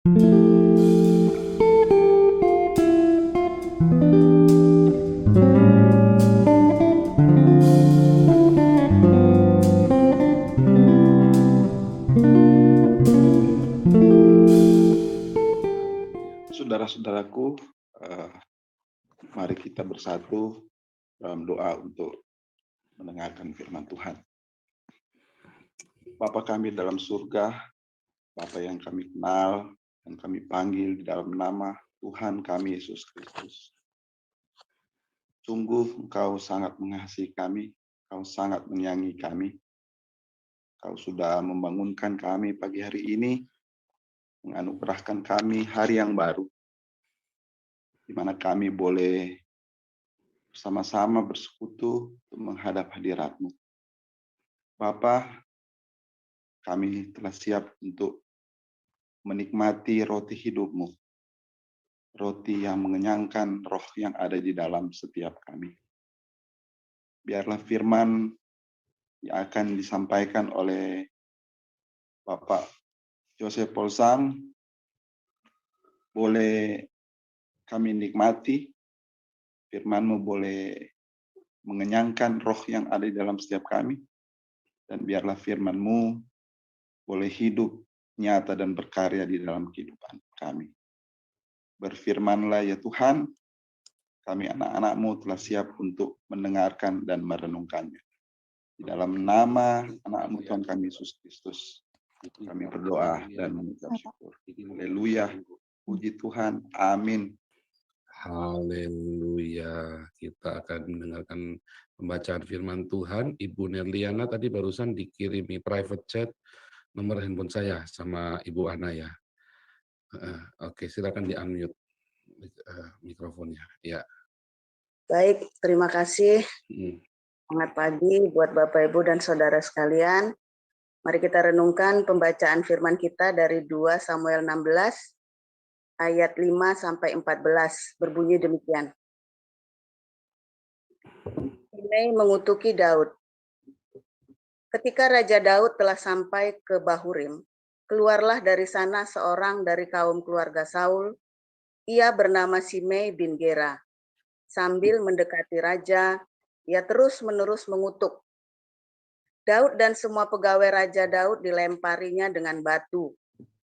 Saudara-saudaraku, mari kita bersatu dalam doa untuk mendengarkan firman Tuhan. Bapa kami dalam surga, Bapa yang kami kenal dan kami panggil di dalam nama Tuhan kami Yesus Kristus. Sungguh Engkau sangat mengasihi kami, Engkau sangat menyayangi kami. Engkau sudah membangunkan kami pagi hari ini, menganugerahkan kami hari yang baru, di mana kami boleh bersama-sama bersekutu untuk menghadap hadirat-Mu. Bapa, kami telah siap untuk menikmati roti hidup-Mu, roti yang mengenyangkan roh yang ada di dalam setiap kami. Biarlah firman yang akan disampaikan oleh Bapak Joseph Polsang boleh kami nikmati, firman-Mu boleh mengenyangkan roh yang ada di dalam setiap kami, dan biarlah firman-Mu boleh hidup, nyata, dan berkarya di dalam kehidupan kami. Berfirmanlah ya Tuhan, kami anak-anak-Mu telah siap untuk mendengarkan dan merenungkannya. Di dalam nama anak-Mu Tuhan kami Yesus Kristus, kami berdoa dan mengucap syukur. Haleluya, puji Tuhan, amin. Haleluya. Kita akan mendengarkan pembacaan firman Tuhan. Ibu Nerliana tadi barusan dikirimi private chat nomor handphone saya sama Ibu Ana ya. Oke, silakan di-unmute mikrofonnya. Ya. Baik, terima kasih. Selamat pagi buat Bapak, Ibu, dan Saudara sekalian. Mari kita renungkan pembacaan firman kita dari 2 Samuel 16, ayat 5-14, berbunyi demikian. Simei mengutuki Daud. Ketika Raja Daud telah sampai ke Bahurim, keluarlah dari sana seorang dari kaum keluarga Saul. Ia bernama Simei bin Gera. Sambil mendekati raja, ia terus-menerus mengutuk. Daud dan semua pegawai Raja Daud dilemparinya dengan batu,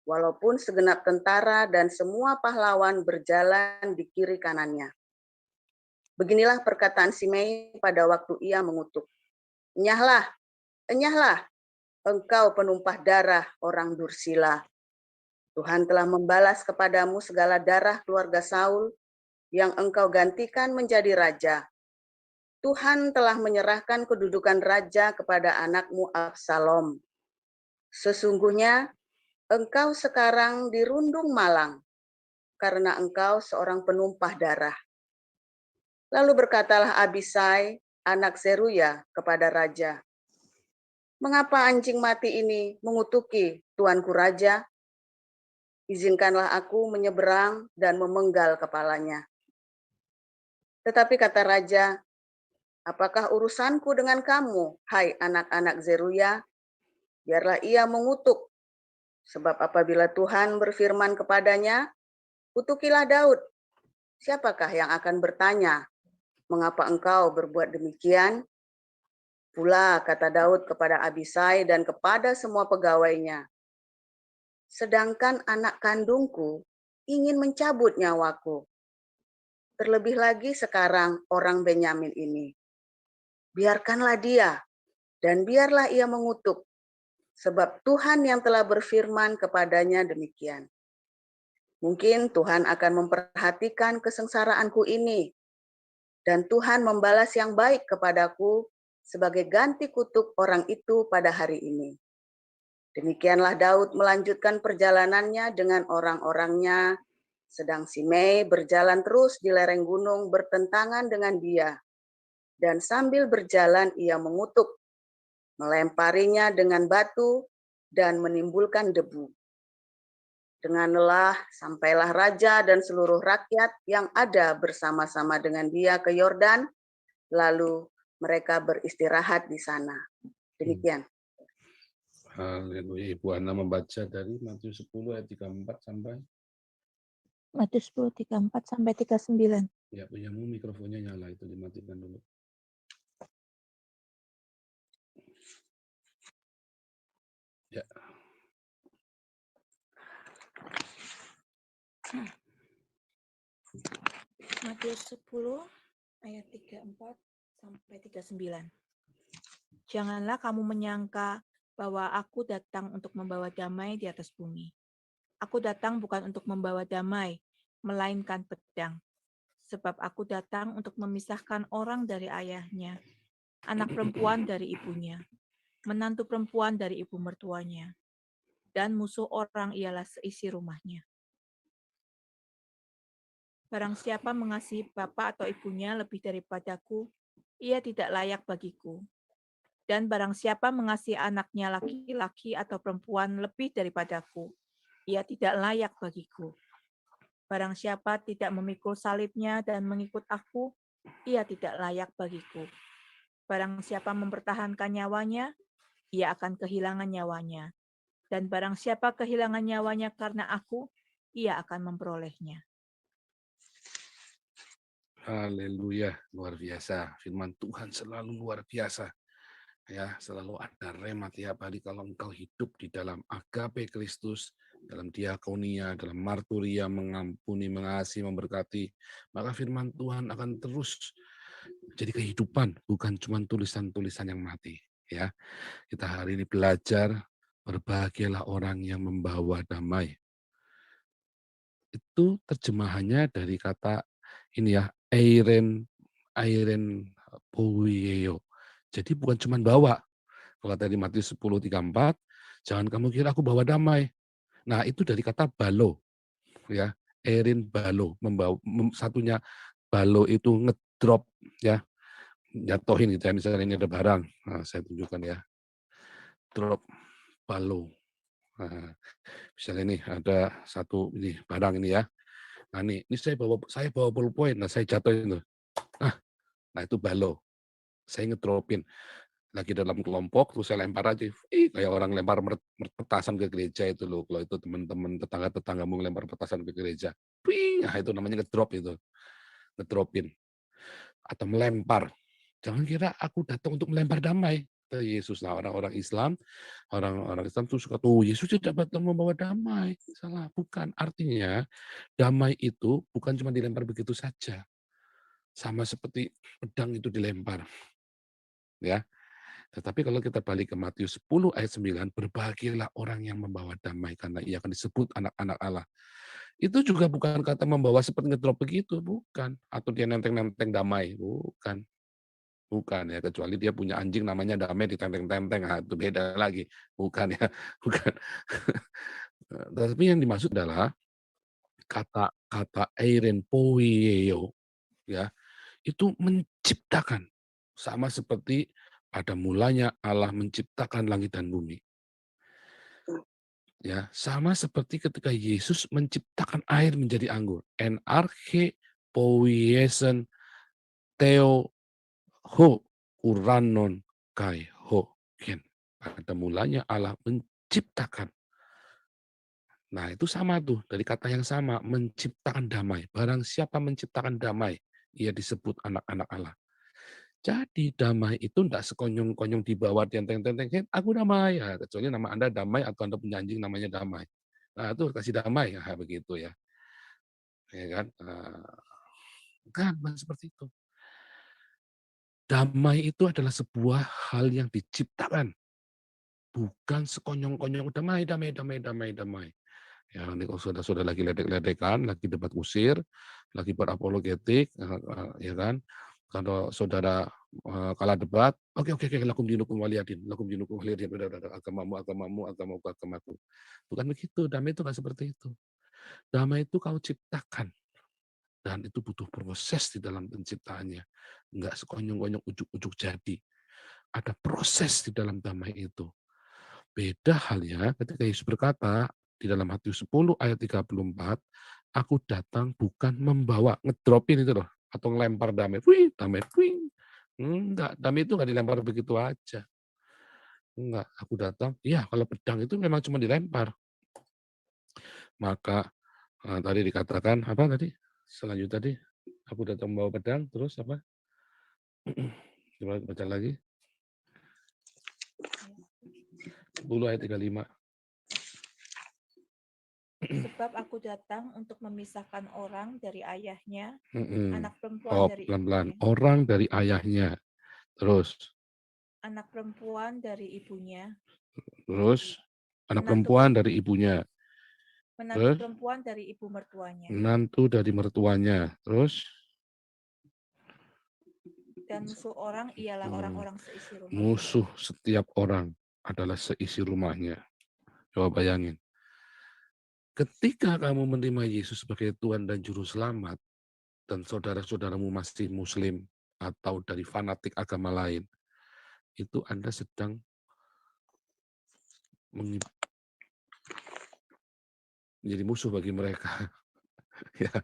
walaupun segenap tentara dan semua pahlawan berjalan di kiri kanannya. Beginilah perkataan Simei pada waktu ia mengutuk. Enyahlah, enyahlah, engkau penumpah darah orang Dursila. Tuhan telah membalas kepadamu segala darah keluarga Saul yang engkau gantikan menjadi raja. Tuhan telah menyerahkan kedudukan raja kepada anakmu Absalom. Sesungguhnya engkau sekarang dirundung malang, karena engkau seorang penumpah darah. Lalu berkatalah Abisai, anak Seruya, kepada raja, mengapa anjing mati ini mengutuki tuanku raja? Izinkanlah aku menyeberang dan memenggal kepalanya. Tetapi kata raja, apakah urusanku dengan kamu, hai anak-anak Zeruya? Biarlah ia mengutuk. Sebab apabila Tuhan berfirman kepadanya, kutukilah Daud. Siapakah yang akan bertanya, mengapa engkau berbuat demikian? Pula kata Daud kepada Abisai dan kepada semua pegawainya, sedangkan anak kandungku ingin mencabut nyawaku. Terlebih lagi sekarang orang Benyamin ini. Biarkanlah dia, dan biarlah ia mengutuk, sebab Tuhan yang telah berfirman kepadanya demikian. Mungkin Tuhan akan memperhatikan kesengsaraanku ini, dan Tuhan membalas yang baik kepadaku sebagai ganti kutuk orang itu pada hari ini. Demikianlah Daud melanjutkan perjalanannya dengan orang-orangnya, sedang Simei berjalan terus di lereng gunung bertentangan dengan dia. Dan sambil berjalan ia mengutuk, melemparinya dengan batu dan menimbulkan debu. Dengan lelah sampailah raja dan seluruh rakyat yang ada bersama-sama dengan dia ke Yordan, lalu mereka beristirahat di sana. Demikian. Haleluya. Ibu Ana membaca dari Matius 10 ayat 34 sampai. Matius 10, 34 sampai 39. Ya, punyamu mikrofonnya nyala, itu dimatikan dulu. Ya. Matius 10 ayat 34 sampai 39. Janganlah kamu menyangka bahwa aku datang untuk membawa damai di atas bumi. Aku datang bukan untuk membawa damai, melainkan pedang. Sebab aku datang untuk memisahkan orang dari ayahnya, anak perempuan dari ibunya, menantu perempuan dari ibu mertuanya, dan musuh orang ialah seisi rumahnya. Barang siapa mengasihi bapa atau ibunya lebih daripadaku, ia tidak layak bagiku. Dan barang siapa mengasihi anaknya laki-laki atau perempuan lebih daripadaku, ia tidak layak bagiku. Barang siapa tidak memikul salibnya dan mengikut aku, ia tidak layak bagiku. Barang siapa mempertahankan nyawanya, ia akan kehilangan nyawanya. Dan barang siapa kehilangan nyawanya karena aku, ia akan memperolehnya. Haleluya, luar biasa. Firman Tuhan selalu luar biasa. Ya, selalu ada rema tiap hari kalau engkau hidup di dalam agape Kristus, dalam diakonia, dalam marturia, mengampuni, mengasihi, memberkati, maka firman Tuhan akan terus jadi kehidupan, bukan cuma tulisan-tulisan yang mati. Ya, kita hari ini belajar berbahagialah orang yang membawa damai. Itu terjemahannya dari kata ini ya, Eiren Powieo. Jadi bukan cuma bawa. Kalau tadi Matius 10:34, jangan kamu kira aku bawa damai. Nah, itu dari kata balo, ya. Erin balo, membawa satunya balo itu ngedrop, ya. Jatuhin gitu ya, misalnya ini ada barang. Nah, saya tunjukkan ya. Drop balo. Nah, misalnya ini ada satu ini barang ini ya. Nah, ini saya bawa ballpoint. Nah, saya jatuhin tuh. Nah, itu balo. Saya ngedropin. Lagi dalam kelompok, terus saya lempar aja. Kayak orang lempar petasan ke gereja itu loh. Kalau itu teman-teman tetangga-tetanggamu lempar petasan ke gereja. Nah, itu namanya ngedrop itu. Ngedropin. Atau melempar. Jangan kira aku datang untuk melempar damai. Kata Yesus. Nah, orang-orang Islam tuh suka tuh, Yesus tidak datang membawa damai. Salah, bukan. Artinya, damai itu bukan cuma dilempar begitu saja. Sama seperti pedang itu dilempar. Ya. Tetapi kalau kita balik ke Matius 10 ayat 9, berbahagialah orang yang membawa damai karena ia akan disebut anak-anak Allah. Itu juga bukan kata membawa seperti ngedrop begitu, bukan. Atau dia nenteng-nenteng damai, bukan. Bukan ya, kecuali dia punya anjing namanya damai ditenteng-tenteng, nah, itu beda lagi. Bukan ya, bukan. Tapi yang dimaksud adalah kata Eiren Poieo, ya, itu menciptakan. Sama seperti pada mulanya Allah menciptakan langit dan bumi. Ya, sama seperti ketika Yesus menciptakan air menjadi anggur. Enarche poiesen theo ho uranon kai ho gen. Pada mulanya Allah menciptakan. Nah, itu sama tuh, dari kata yang sama, menciptakan damai. Barang siapa menciptakan damai, ia disebut anak-anak Allah. Jadi damai itu tidak sekonyong-konyong dibawa tenteng-tenteng, aku damai, ya, kecuali nama Anda damai atau Anda punya anjing namanya damai. Nah, itu kasih damai, ya, begitu ya. Ya kan? Bukan seperti itu. Damai itu adalah sebuah hal yang diciptakan. Bukan sekonyong-konyong, damai, damai, damai, damai, damai. Ya, ini kalau sudah lagi ledek-ledekan, lagi debat kusir, lagi berapologetik, ya kan? Kalau saudara kalah debat, oke, lakum dinukum waliyadin, udah, agamaku. Bukan begitu, damai itu nggak seperti itu. Damai itu kau ciptakan, dan itu butuh proses di dalam penciptaannya. Enggak sekonyong-konyong ujuk-ujuk jadi. Ada proses di dalam damai itu. Beda halnya ketika Yesus berkata di dalam Matius 10 ayat 34, aku datang bukan membawa, ngedropin itu loh, atau ngelempar damai. Damai. Enggak, damai itu enggak dilempar begitu aja. Enggak, aku datang, iya kalau pedang itu memang cuma dilempar. Maka tadi dikatakan apa tadi? Selanjutnya tadi aku datang membawa pedang, terus apa? Coba baca lagi. 10 ayat 35. Sebab aku datang untuk memisahkan orang dari ayahnya, Mm-mm. anak perempuan Oh, dari pelan-pelan. ibunya, Orang dari ayahnya. Terus anak perempuan dari ibunya, anak Menantu perempuan dari ibunya. menantu Terus perempuan dari ibu mertuanya, menantu dari mertuanya. Terus dan musuh orang ialah orang-orang seisi rumah. musuh setiap orang adalah seisi rumahnya. Coba bayangin. Ketika kamu menerima Yesus sebagai Tuhan dan Juru Selamat, dan saudara-saudaramu masih Muslim atau dari fanatik agama lain, itu Anda sedang menjadi musuh bagi mereka. Ya,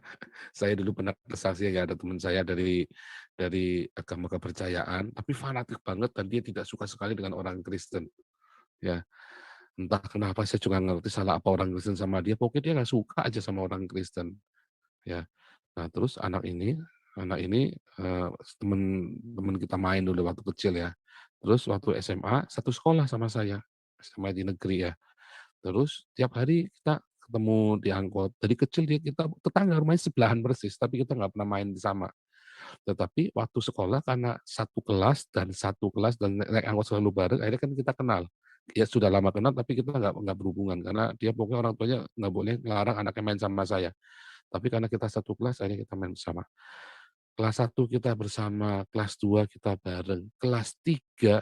saya dulu pernah bersaksi ya, ada teman saya dari agama kepercayaan, tapi fanatik banget dan dia tidak suka sekali dengan orang Kristen. Ya, entah kenapa saya juga ngerti salah apa orang Kristen sama dia, pokoknya dia nggak suka aja sama orang Kristen. Ya, nah terus anak ini teman kita main dulu waktu kecil ya. Terus waktu SMA satu sekolah sama saya, SMA di negeri ya. Terus tiap hari kita ketemu di angkot. Dari kecil kita tetangga, rumahnya sebelahan persis, tapi kita nggak pernah main sama. Tetapi waktu sekolah karena satu kelas dan naik angkot selalu bareng, akhirnya kan kita kenal. Ya sudah lama kenal, tapi kita nggak berhubungan karena dia pokoknya orang tuanya nggak boleh ngelarang anaknya main sama saya. Tapi karena kita satu kelas, akhirnya kita main bersama. Kelas 1 kita bersama, kelas 2 kita bareng, kelas 3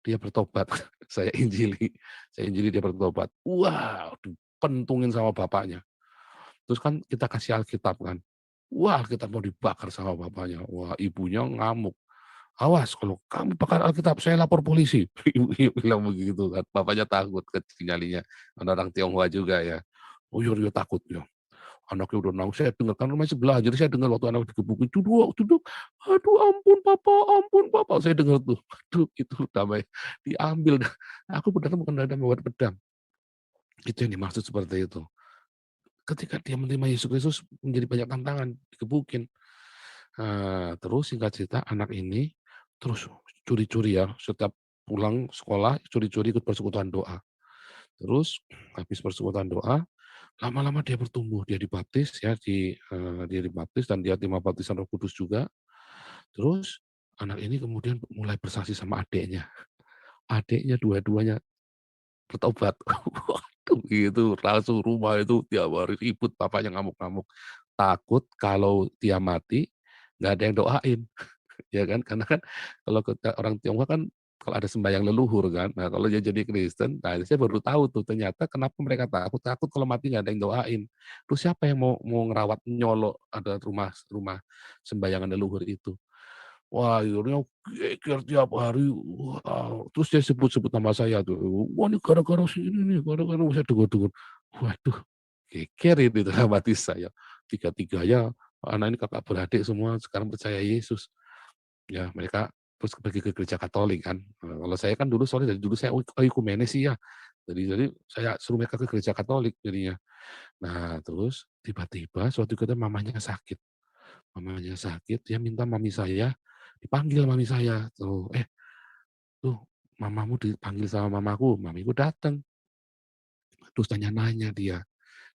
dia bertobat, saya injili dia bertobat. Wah, dipentungin sama bapaknya. Terus kan kita kasih Alkitab kan. Wah, Alkitab mau dibakar sama bapaknya. Wah, ibunya ngamuk. "Awas kalau kamu bakar Alkitab, saya lapor polisi." Ibu bilang begitu kan. Bapaknya takut nyalinya. Orang Tionghoa juga ya. "Oh iya, iya takut ya." Anaknya udah nangis, saya dengar, kan rumahnya sebelah, jadi saya dengar waktu anak digebukin, "Duduk, duduk, aduh ampun papa," saya dengar tuh, aduh itu damai, diambil dah. Aku beneran bukan ada membawa pedang. Itu yang dimaksud seperti itu. Ketika dia menerima Yesus Kristus menjadi banyak tantangan, digebukin. Terus singkat cerita anak ini terus curi-curi ya, setiap pulang sekolah curi-curi ikut persekutuan doa. Terus habis persekutuan doa, lama-lama dia bertumbuh, dia dibaptis ya, dia dibaptis dan dia terima baptisan Roh Kudus juga. Terus anak ini kemudian mulai bersaksi sama adiknya. Adiknya dua-duanya bertobat. Waduh, itu langsung rumah itu tiap hari ribut, bapaknya ngamuk-ngamuk. Takut kalau dia mati, nggak ada yang doain. Ya kan, karena kan kalau kita orang Tionghoa kan kalau ada sembahyang leluhur kan. Nah, kalau dia jadi Kristen, nah saya baru tahu tuh ternyata kenapa mereka takut, takut kalau mati nggak ada yang doain. Terus siapa yang mau ngerawat nyolok ada rumah rumah sembahyangan leluhur itu. Wah, akhirnya geger tiap hari, wah, terus dia sebut-sebut nama saya tuh, "Wah, ini gara-gara si ini nih, gara-gara," saya dengar-dengar. Waduh, geger itu dalam hati saya. Tiga-tiganya anak ini kakak beradik semua sekarang percaya Yesus. Ya, mereka terus pergi ke gereja Katolik kan. Kalau saya kan dulu soalnya dari dulu saya oikumenes sih ya. Jadi saya suruh mereka ke gereja Katolik jadinya. Nah, terus tiba-tiba suatu ketika mamanya sakit. Mamanya sakit, dia minta mami saya dipanggil mami saya tuh, tuh mamamu dipanggil sama mamaku, mamiku datang. Terus tanya-nanya dia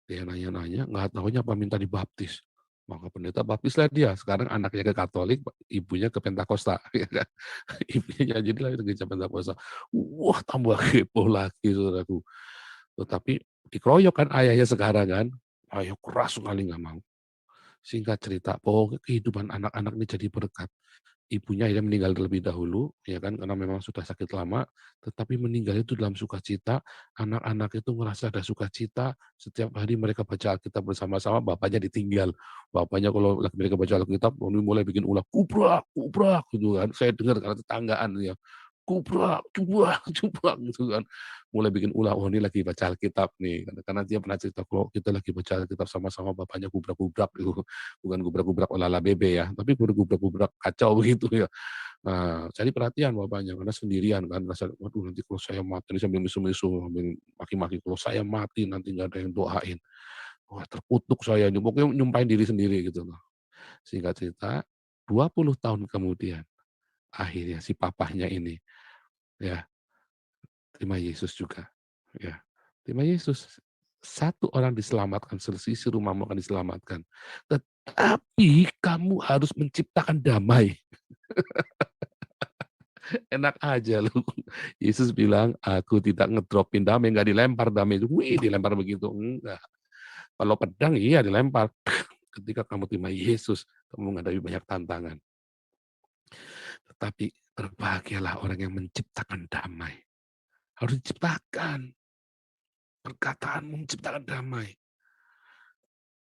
nanya-nanya, nggak taunya apa minta dibaptis. Maka pendeta baptislah dia. Sekarang anaknya ke Katolik, ibunya ke Pentakosta. Ya kan? Ibunya jadilah itu gereja Pentakosta. Wah, tambah heboh lagi saudaraku. Tetapi dikeroyok kan ayahnya sekarang kan. Ayah keras sekali nggak mau. Singkat cerita, pokoknya kehidupan anak-anak ini jadi berkat. Ibunya akhirnya meninggal terlebih dahulu, ya kan, karena memang sudah sakit lama, tetapi meninggal itu dalam sukacita, anak-anak itu merasa ada sukacita, setiap hari mereka baca Alkitab bersama-sama, bapaknya ditinggal. Bapaknya kalau lagi mereka baca Alkitab, mulai bikin ulah, "Kubrak, kubrak," gitu kan. Saya dengar karena tetanggaan ya. Gubrak, jubrak, jubrak gitu kan. Mulai bikin ulah, oh ini lagi baca Alkitab nih. Karena dia pernah cerita kalau kita lagi baca Alkitab sama-sama bapaknya gubrak-gubrak gitu. Bukan gubrak-gubrak olala bebe ya, tapi gubrak-gubrak kacau begitu ya. Nah, cari perhatian bapaknya karena sendirian kan. Rasa, waduh nanti kalau saya mati, sambil misu-misu, sambil maki-maki, kalau saya mati nanti nggak ada yang doain. Wah terkutuk saya, pokoknya nyumpahin diri sendiri gitu loh. Singkat cerita, 20 tahun kemudian, akhirnya si papahnya ini, ya terima Yesus juga. Ya, terima Yesus. Satu orang diselamatkan, selisih rumahmu akan diselamatkan. Tetapi kamu harus menciptakan damai. Enak aja lu. Yesus bilang, aku tidak ngedropin damai, nggak dilempar damai itu. Wih, dilempar begitu. Enggak. Kalau pedang, iya dilempar. Ketika kamu terima Yesus, kamu menghadapi banyak tantangan. Tetapi berbahagialah orang yang menciptakan damai. Harus diciptakan. Perkataanmu menciptakan damai.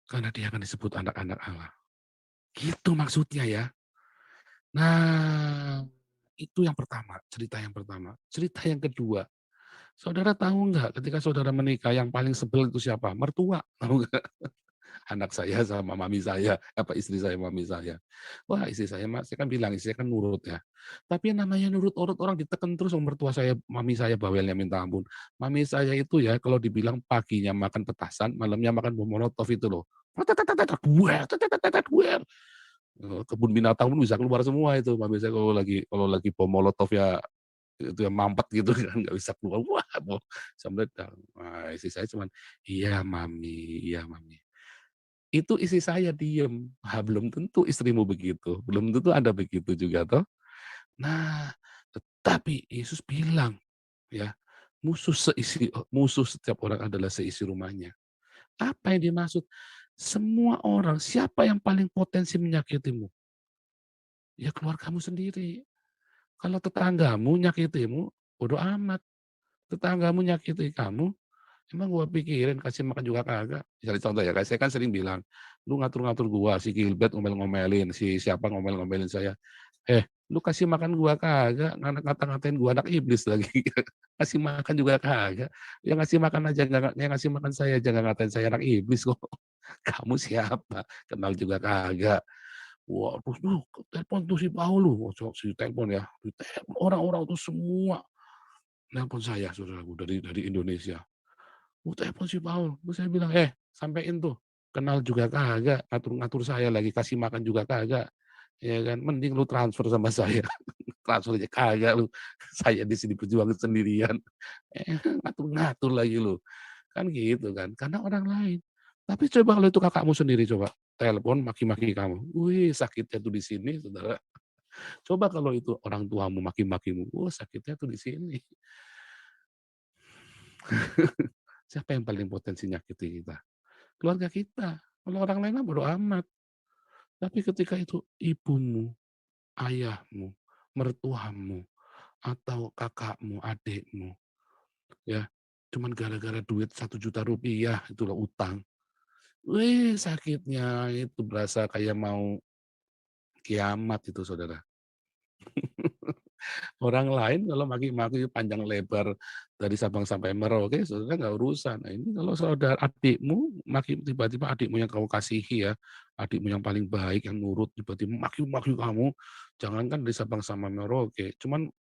Karena dia akan disebut anak-anak Allah. Gitu maksudnya ya. Nah, itu yang pertama, cerita yang pertama. Cerita yang kedua, saudara tahu nggak ketika saudara menikah yang paling sebel itu siapa? Mertua, tahu nggak? Anak saya sama mami saya, apa istri saya, mami saya. Wah istri saya, saya kan bilang, istri saya kan nurut ya. Tapi yang namanya nurut-urut orang diteken terus sama mertua saya, mami saya bawelnya minta ampun. Mami saya itu ya, kalau dibilang paginya makan petasan, malamnya makan bom molotov itu loh. Kebun binatang pun bisa keluar semua itu. Mami saya kalau lagi bom molotov ya itu yang mampet gitu kan nggak bisa keluar. Wah, mau sampai nah, istri saya cuman iya mami, iya mami. Itu istri saya diem. Belum tentu istrimu begitu, belum tentu Anda begitu juga toh. Nah, tetapi Yesus bilang ya, musuh setiap orang adalah seisi rumahnya. Apa yang dimaksud? Semua orang, siapa yang paling potensi menyakitimu? Ya keluargamu sendiri. Kalau tetanggamu nyakitimu, bodo amat. Tetanggamu nyakiti kamu, emang gua pikirin kasih makan juga kagak. Misalnya contoh ya, saya kan sering bilang, lu ngatur-ngatur gua, si Gilbert ngomel-ngomelin, si siapa ngomel-ngomelin saya. Lu kasih makan gua kagak, ngata-ngatain gua anak iblis lagi. Kasih makan juga kagak. Yang ngasih makan aja yang ngasih makan saya jangan ngatain saya anak iblis kok. Kamu siapa? Kenal juga kagak. Wah, terus telepon tuh si Paulus, si telepon ya, ditelepon orang-orang tuh semua nelpon saya saudaraku dari Indonesia. Telepon si Paul, terus saya bilang, sampein tuh, kenal juga kagak, ngatur-ngatur saya lagi, kasih makan juga kagak, ya kan, mending lu transfer sama saya, transfer aja kagak lu, saya di sini berjuang sendirian, ngatur-ngatur lagi lu, kan gitu kan, karena orang lain. Tapi coba kalau itu kakakmu sendiri coba, telepon maki-maki kamu, wih sakitnya tuh di sini, saudara. Coba kalau itu orang tuamu maki-makimu, sakitnya tuh di sini. Siapa yang paling potensi nyakiti kita? Keluarga kita. Kalau orang lain mah bodo amat. Tapi ketika itu ibumu, ayahmu, mertuamu, atau kakakmu, adikmu, ya, cuman gara-gara duit 1 juta rupiah itulah utang. Wih, sakitnya itu berasa kayak mau kiamat itu, saudara. Orang lain kalau maki-maki panjang lebar dari Sabang sampai Merauke, saudara nggak urusan. Nah, ini kalau saudara adikmu, maki tiba-tiba adikmu yang kamu kasihi ya, adikmu yang paling baik, yang nurut, tiba-tiba maki-maki kamu, jangankan dari Sabang sampai Merauke, cuman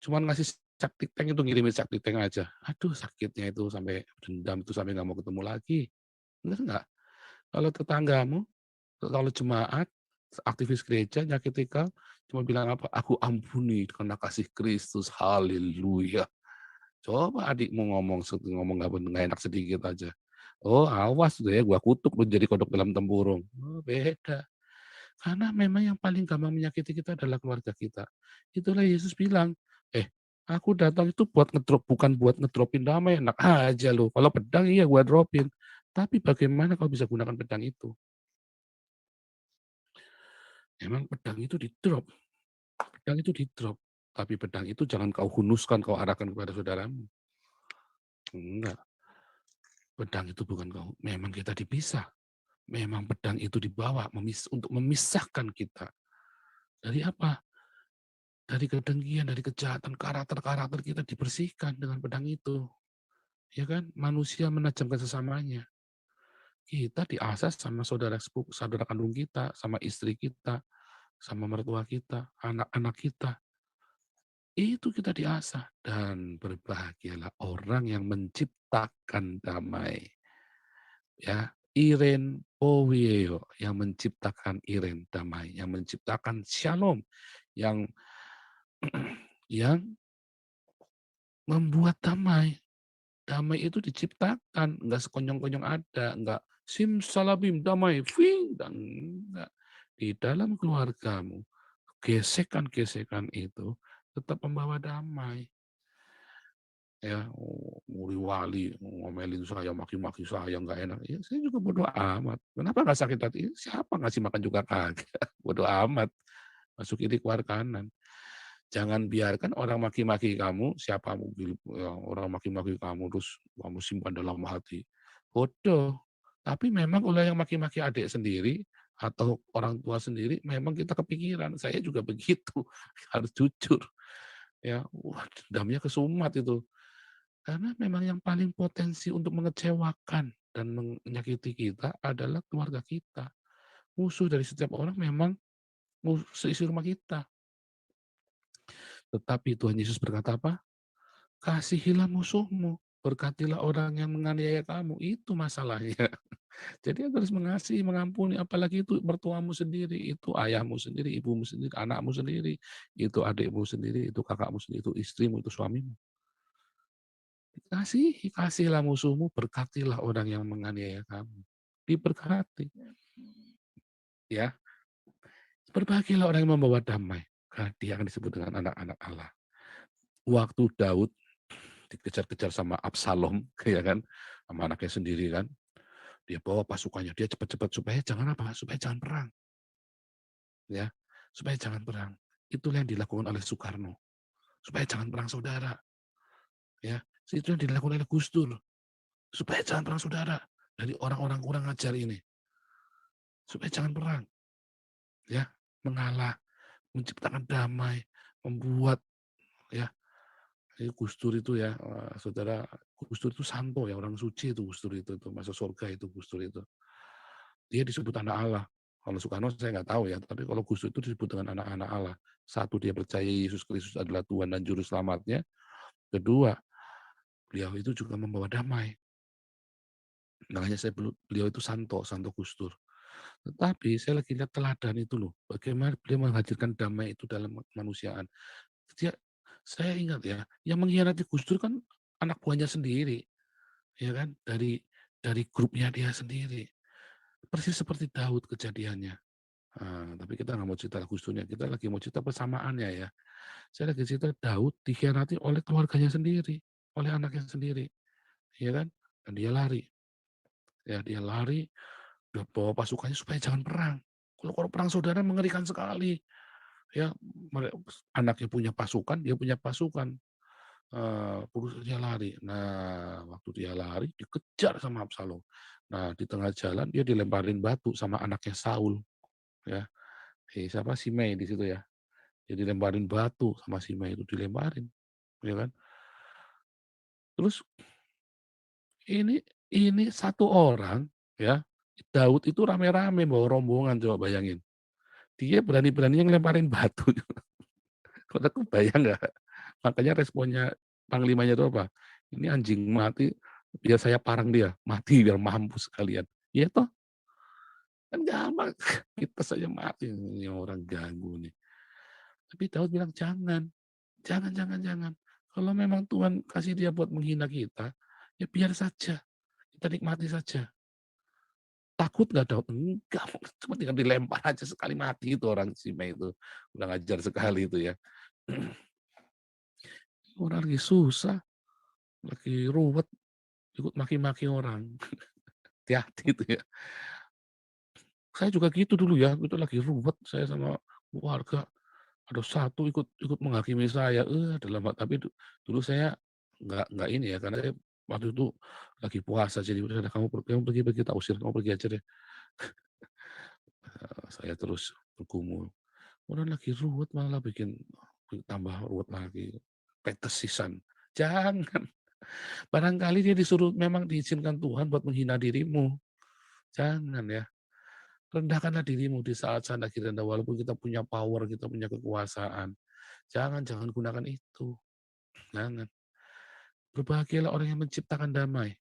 cuman ngasih sakti tank itu, ngirimin sakti tank aja. Aduh sakitnya itu sampai dendam itu sampai nggak mau ketemu lagi. Bener nggak? Kalau tetanggamu, kalau jemaat, aktivis gereja nyakiti kau, cuma bilang apa? Aku ampuni karena kasih Kristus, haleluya. Coba adikmu ngomong nggak enak sedikit aja. Oh awas deh, gua kutuk lu jadi kodok dalam tempurung. Oh, beda. Karena memang yang paling gampang menyakiti kita adalah keluarga kita. Itulah Yesus bilang, aku datang itu bukan buat ngedropin damai, enak aja lu. Kalau pedang iya gua dropin. Tapi bagaimana kau bisa gunakan pedang itu? Memang pedang itu di-drop. Pedang itu di-drop. Tapi pedang itu jangan kau hunuskan, kau arahkan kepada saudaramu. Enggak. Pedang itu bukan kau. Memang kita dipisah. Memang pedang itu dibawa untuk memisahkan kita. Dari apa? dari kedengkian, dari kejahatan, karakter-karakter kita dibersihkan dengan pedang itu. Ya kan? Manusia menajamkan sesamanya. Kita diasah sama saudara kandung kita, sama istri kita, sama mertua kita, anak-anak kita. Itu kita diasah. Dan berbahagialah orang yang menciptakan damai. Ya, Iren Poweo yang menciptakan Iren damai, yang menciptakan Shalom, yang yang membuat damai. Damai itu diciptakan, enggak sekonyong-konyong ada, enggak simsalabim damai, fing, dan enggak. Di dalam keluargamu, gesekan-gesekan itu tetap membawa damai. Ya, muri wali ngomelin saya, maki-maki saya, nggak enak. Ya, saya juga bodo amat. Kenapa nggak sakit hati? Siapa ngasih makan juga kagak. Bodo amat. Masuk ini keluar kanan. Jangan biarkan orang maki-maki kamu, siapa ya, orang maki-maki kamu terus kamu simpan dalam hati. Bodoh. Tapi memang kalau yang maki-maki adik sendiri atau orang tua sendiri, memang kita kepikiran. Saya juga begitu. Harus jujur. Ya, wah, dendamnya kesumat itu. Karena memang yang paling potensi untuk mengecewakan dan menyakiti kita adalah keluarga kita. Musuh dari setiap orang memang seisi rumah kita. Tetapi Tuhan Yesus berkata apa? Kasihilah musuhmu, berkatilah orang yang menganiaya kamu. Itu masalahnya. Jadi harus mengasihi, mengampuni, apalagi itu mertuamu sendiri, itu ayahmu sendiri, ibumu sendiri, anakmu sendiri, itu adikmu sendiri, itu kakakmu sendiri, itu istrimu, itu suamimu. Kasihlah musuhmu, berkatilah orang yang menganiaya kamu. Diberkati. Ya, berbahagialah orang yang membawa damai. Karena dia akan disebut dengan anak-anak Allah. Waktu Daud dikejar-kejar sama Absalom, ya kan, sama anaknya sendiri kan, dia bawa pasukannya, dia cepat-cepat supaya jangan apa? Supaya jangan perang. Ya, supaya jangan perang. Itulah yang dilakukan oleh Soekarno. Supaya jangan perang saudara. Ya, itu yang dilakukan oleh Gus Dur. Supaya jangan perang saudara dari orang-orang kurang ajar ini. Supaya jangan perang. Ya, mengalah, menciptakan damai, membuat ya. Gus Dur itu ya, saudara, Gus Dur itu santo ya, orang suci itu Gus Dur itu masuk surga itu Gus Dur itu. Dia disebut anak Allah. Kalau Soekarno saya nggak tahu ya, tapi kalau Gus Dur itu disebut dengan anak-anak Allah. Satu, dia percaya Yesus Kristus adalah Tuhan dan Juru Selamatnya. Kedua, beliau itu juga membawa damai. Makanya beliau itu santo Gus Dur. Tetapi saya lagi lihat teladan itu loh, bagaimana beliau menghadirkan damai itu dalam kemanusiaan. Saya ingat ya, yang mengkhianati Gus Dur kan anak buahnya sendiri, ya kan? Dari grupnya dia sendiri. Persis seperti Daud kejadiannya. Tapi kita nggak mau cerita Gus Durnya, kita lagi mau cerita persamaannya ya. Saya lagi cerita Daud dikhianati oleh keluarganya sendiri, oleh anaknya sendiri, ya kan? Dan dia lari. Ya, dia lari, dia bawa pasukannya supaya jangan perang. Kalau perang saudara mengerikan sekali. Ya, anaknya punya pasukan, dia punya pasukan. Dia lari. Nah, waktu dia lari dikejar sama Absalom. Nah, di tengah jalan dia dilemparin batu sama anaknya Saul, ya. Siapa? Simei di situ ya. Dia dilemparin batu sama Simei itu dilemparin, ya kan. Terus ini satu orang ya, Daud itu rame-rame bawa rombongan coba bayangin. Dia berani-beraninya ngelemparin batu. Kota kebayang nggak? Makanya responnya panglimanya itu apa? Ini anjing mati, biar saya parang dia, mati biar mampus sekalian. Iya toh? Kan gampang, kita saja mati, ini orang ganggu nih. Tapi Daud bilang jangan, jangan. Kalau memang Tuhan kasih dia buat menghina kita, ya biar saja, kita nikmati saja. Takut nggak Daud? Enggak, cuma tinggal dilempar aja sekali mati itu orang Simei itu. Udah ngajar sekali itu ya. Orang lagi susah, lagi ruwet, ikut maki-maki orang. Hati-hati itu ya. Saya juga gitu dulu ya, itu lagi ruwet saya sama keluarga. Ada satu ikut menghakimi saya, tapi dulu saya nggak ini ya, karena saya waktu itu lagi puasa, jadi udah kamu pergi, tak usir, kamu pergi aja deh. Saya terus bergumul. Orang lagi ruwet malah bikin tambah ruwet lagi, petesisan. Jangan. Barangkali dia disuruh memang diizinkan Tuhan buat menghina dirimu. Jangan ya. Rendahkanlah dirimu di saat sana kita rendah, walaupun kita punya power, kita punya kekuasaan. Jangan gunakan itu. Jangan. Berbahagialah orang yang menciptakan damai.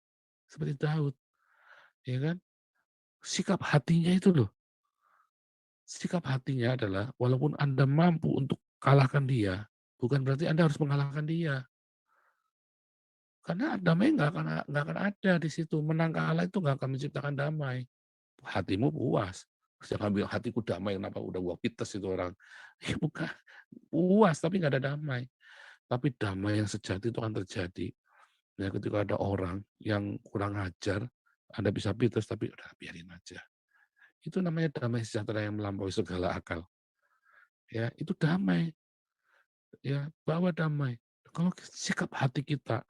Seperti Daud. Ya kan? Sikap hatinya itu loh. Sikap hatinya adalah walaupun Anda mampu untuk kalahkan dia, bukan berarti Anda harus mengalahkan dia. Karena damai nggak akan ada di situ. Menang kalah itu nggak akan menciptakan damai. Hatimu puas. Jangan bilang hatiku damai, kenapa udah gua pites itu orang. Ya bukan. Puas, tapi nggak ada damai. Tapi damai yang sejati itu akan terjadi. Ya, ketika ada orang yang kurang ajar, Anda bisa pites, tapi udah biarin aja. Itu namanya damai sejahtera yang melampaui segala akal. Ya, itu damai. Ya, bawa damai. Kalau sikap hati kita,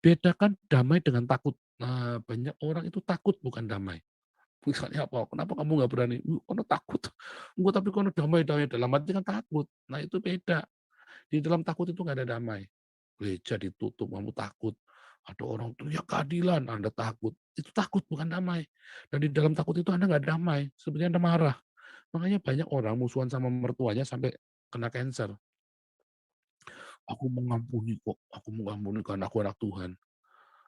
bedakan damai dengan takut. Nah, banyak orang itu takut bukan damai. Misalnya apa? Kenapa kamu nggak berani? Karena takut. Enggak, tapi karena damai-damai dalam hati kan takut. Nah, itu beda. Di dalam takut itu nggak ada damai. Gereja ditutup, kamu takut. Ada orang teriak keadilan, Anda takut. Itu takut, bukan damai. Dan di dalam takut itu Anda nggak damai. Sebenarnya Anda marah. Makanya banyak orang musuhan sama mertuanya sampai kena cancer. Aku mengampuni kok, aku mengampuni karena aku anak Tuhan.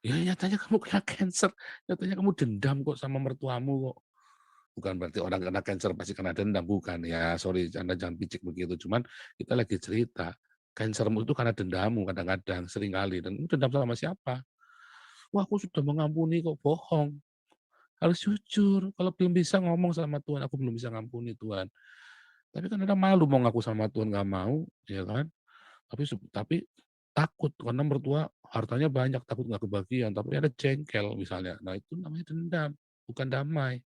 Ya nyatanya kamu kena cancer, nyatanya kamu dendam kok sama mertuamu kok. Bukan berarti orang kena cancer pasti kena dendam, bukan. Ya sorry, Anda jangan picik begitu. Cuman kita lagi cerita, cancermu itu karena dendammu kadang-kadang, seringkali. Dan dendam sama siapa? Wah, aku sudah mengampuni kok, bohong. Harus jujur. Kalau belum bisa ngomong sama Tuhan, aku belum bisa ngampuni Tuhan. Tapi kan Anda malu mau ngaku sama Tuhan, nggak mau, ya kan? Tapi takut karena mertua hartanya banyak, takut nggak kebagian, tapi ada jengkel misalnya. Nah, itu namanya dendam, bukan damai.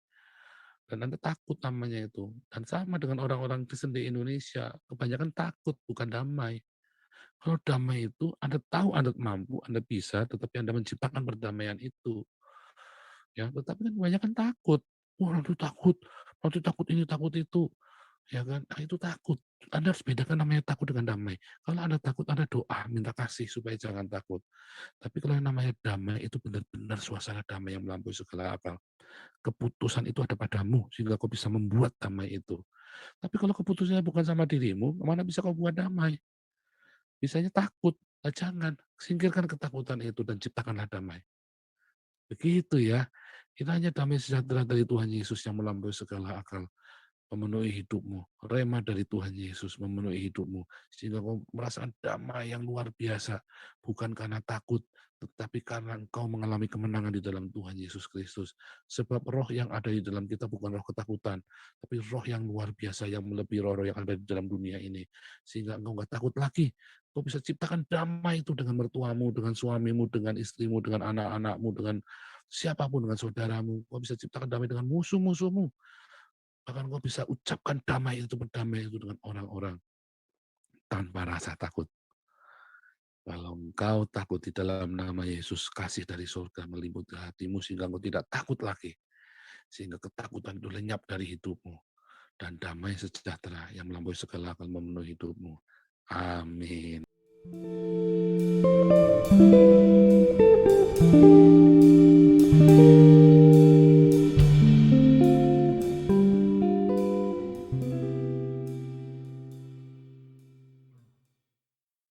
Dan Anda takut namanya itu. Dan sama dengan orang-orang Kristen di Indonesia, kebanyakan takut, bukan damai. Kalau damai itu Anda tahu Anda mampu, Anda bisa, tetapi Anda menciptakan perdamaian itu. Ya, tetapi kan kebanyakan takut. Wah, nanti takut ini, takut itu. Ya kan? Nah, itu takut. Anda harus bedakan namanya takut dengan damai. Kalau Anda takut, Anda doa, minta kasih supaya jangan takut. Tapi kalau yang namanya damai, itu benar-benar suasana damai yang melampaui segala akal. Keputusan itu ada padamu, sehingga kau bisa membuat damai itu. Tapi kalau keputusannya bukan sama dirimu, mana bisa kau buat damai? Bisanya takut. Nah, jangan. Singkirkan ketakutan itu dan ciptakanlah damai. Begitu ya. Itu hanya damai sejahtera dari Tuhan Yesus yang melampaui segala akal. Memenuhi hidupmu. Rema dari Tuhan Yesus memenuhi hidupmu. Sehingga kau merasakan damai yang luar biasa. Bukan karena takut, tetapi karena engkau mengalami kemenangan di dalam Tuhan Yesus Kristus. Sebab roh yang ada di dalam kita bukan roh ketakutan, tapi roh yang luar biasa yang melebihi roh-roh yang ada di dalam dunia ini. Sehingga engkau nggak takut lagi. Kau bisa ciptakan damai itu dengan mertuamu, dengan suamimu, dengan istrimu, dengan anak-anakmu, dengan siapapun, dengan saudaramu. Kau bisa ciptakan damai dengan musuh-musuhmu. Bahkan kau bisa ucapkan damai itu, berdamai itu dengan orang-orang tanpa rasa takut. Kalau engkau takut di dalam nama Yesus, kasih dari surga meliputi hatimu sehingga engkau tidak takut lagi. Sehingga ketakutan itu lenyap dari hidupmu. Dan damai sejahtera yang melampaui segala akal memenuhi hidupmu. Amin.